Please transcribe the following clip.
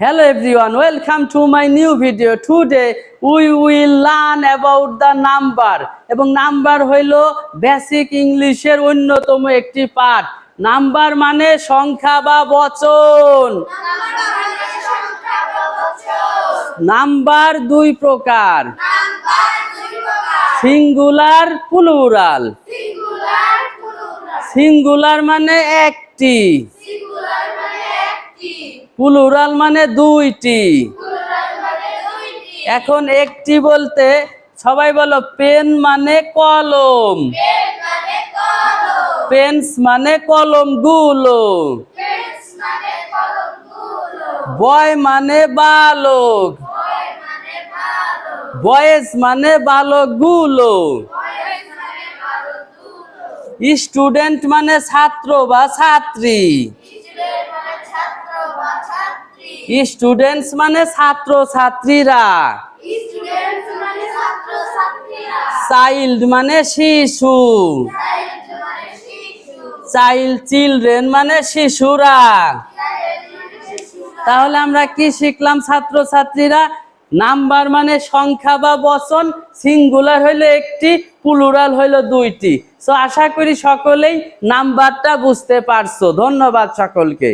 Hello everyone, welcome to my new video. Today we will learn about the number. এবং number হইলো basic ইংলিশের অন্যতম একটি part. Number মানে সংখ্যা বা বচন। নাম্বার দুই প্রকার, সিঙ্গুলার, প্লুরাল। সিঙ্গুলার মানে একটি, প্লুরাল মানে দুইটি। এখন একটি বলতে সবাই বলো, পেন মানে কলম, পেন্স মানে কলম গুলো। বয় মানে বালক, বয়েজ মানে বালক গুলো। স্টুডেন্ট মানে ছাত্র বা ছাত্রী, স্টুডেন্টস মানে ছাত্র ছাত্রীরা। চাইল্ড মানে শিশু, চিলড্রেন মানে শিশুরা। তাহলে আমরা কি শিখলাম ছাত্র ছাত্রীরা? নাম্বার মানে সংখ্যা বা বচন, সিঙ্গুলার হইলো একটি, প্লুরাল হইলো দুইটি। সো আশা করি সকলেই নাম্বারটা বুঝতে পারছো। ধন্যবাদ সকলকে।